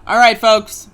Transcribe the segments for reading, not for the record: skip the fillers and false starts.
All right, folks.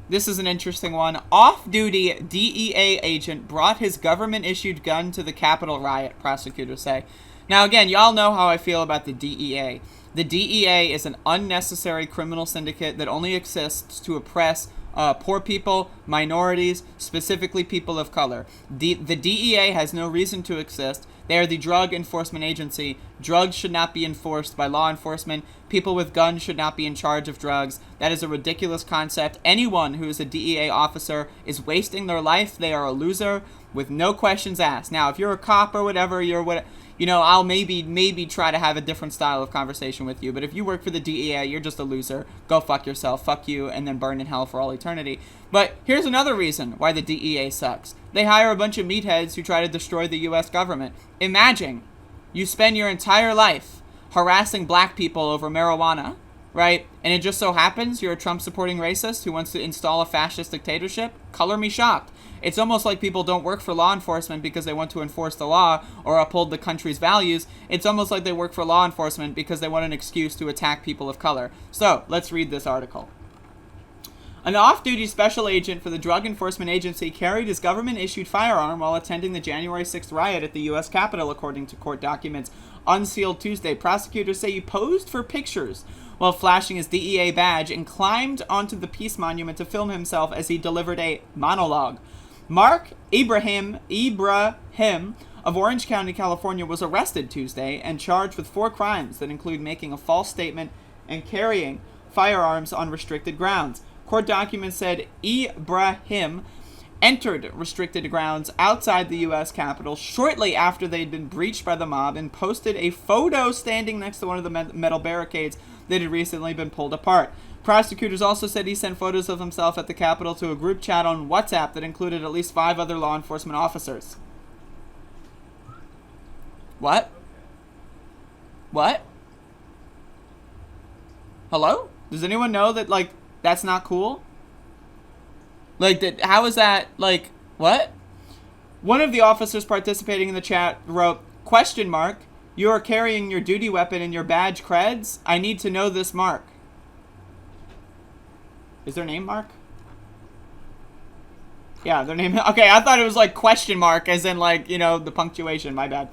This is an interesting one. Off-duty DEA agent brought his government-issued gun to the Capitol riot, prosecutors say. Now, again, y'all know how I feel about the DEA. The DEA is an unnecessary criminal syndicate that only exists to oppress poor people, minorities, specifically people of color. The DEA has no reason to exist. They are the drug enforcement agency. Drugs should not be enforced by law enforcement. People with guns should not be in charge of drugs. That is a ridiculous concept. Anyone who is a DEA officer is wasting their life. They are a loser with no questions asked. Now, if you're a cop or whatever, I'll maybe try to have a different style of conversation with you. But if you work for the DEA, you're just a loser. Go fuck yourself. Fuck you, and then burn in hell for all eternity. But here's another reason why the DEA sucks. They hire a bunch of meatheads who try to destroy the U.S. government. Imagine you spend your entire life harassing black people over marijuana, right? And it just so happens you're a Trump-supporting racist who wants to install a fascist dictatorship? Color me shocked. It's almost like people don't work for law enforcement because they want to enforce the law or uphold the country's values. It's almost like they work for law enforcement because they want an excuse to attack people of color. So, let's read this article. An off-duty special agent for the Drug Enforcement Agency carried his government-issued firearm while attending the January 6th riot at the U.S. Capitol, according to court documents unsealed Tuesday. Prosecutors say he posed for pictures while flashing his DEA badge and climbed onto the Peace Monument to film himself as he delivered a monologue. Mark Ibrahim of Orange County, California, was arrested Tuesday and charged with 4 crimes that include making a false statement and carrying firearms on restricted grounds. Court documents said Ibrahim entered restricted grounds outside the U.S. Capitol shortly after they'd been breached by the mob and posted a photo standing next to one of the metal barricades that had recently been pulled apart. Prosecutors also said he sent photos of himself at the Capitol to a group chat on WhatsApp that included at least 5 other law enforcement officers. What? What? Hello? Does anyone know that, that's not cool? How is that, what? One of the officers participating in the chat wrote, question mark, you are carrying your duty weapon in your badge creds? I need to know this, Mark. Is their name Mark? Yeah, their name. Okay, I thought it was question mark, as in the punctuation. My bad.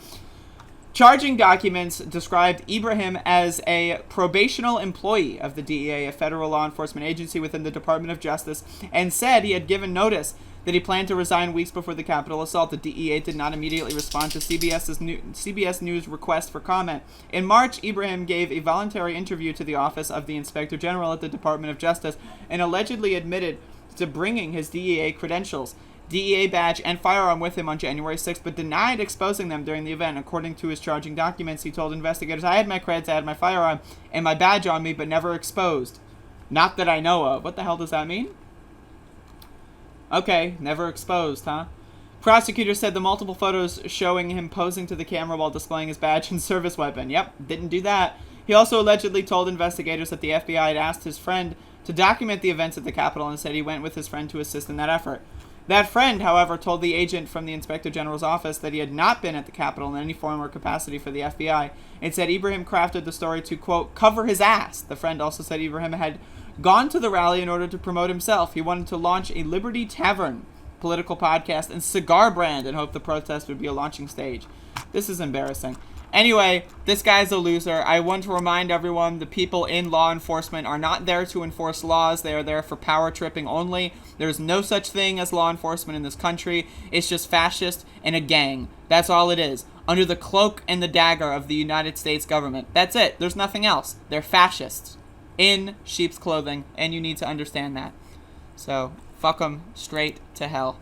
Charging documents described Ibrahim as a probational employee of the DEA, a federal law enforcement agency within the Department of Justice, and said he had given notice that he planned to resign weeks before the Capitol assault. The DEA did not immediately respond to CBS News' request for comment. In March, Ibrahim gave a voluntary interview to the Office of the Inspector General at the Department of Justice and allegedly admitted to bringing his DEA credentials, DEA badge, and firearm with him on January 6th, but denied exposing them during the event. According to his charging documents, he told investigators, I had my creds, I had my firearm, and my badge on me, but never exposed. Not that I know of. What the hell does that mean? Okay, never exposed, huh? Prosecutors said the multiple photos showing him posing to the camera while displaying his badge and service weapon. Yep, didn't do that. He also allegedly told investigators that the FBI had asked his friend to document the events at the Capitol and said he went with his friend to assist in that effort. That friend, however, told the agent from the Inspector General's office that he had not been at the Capitol in any form or capacity for the FBI, and said Ibrahim crafted the story to, quote, cover his ass. The friend also said Ibrahim had gone to the rally in order to promote himself. He wanted to launch a Liberty Tavern political podcast and cigar brand and hoped the protest would be a launching stage. This is embarrassing. Anyway, this guy's a loser. I want to remind everyone the people in law enforcement are not there to enforce laws. They are there for power tripping only. There's no such thing as law enforcement in this country. It's just fascist and a gang. That's all it is. Under the cloak and the dagger of the United States government. That's it. There's nothing else. They're fascists in sheep's clothing, and you need to understand that. So, fuck them straight to hell.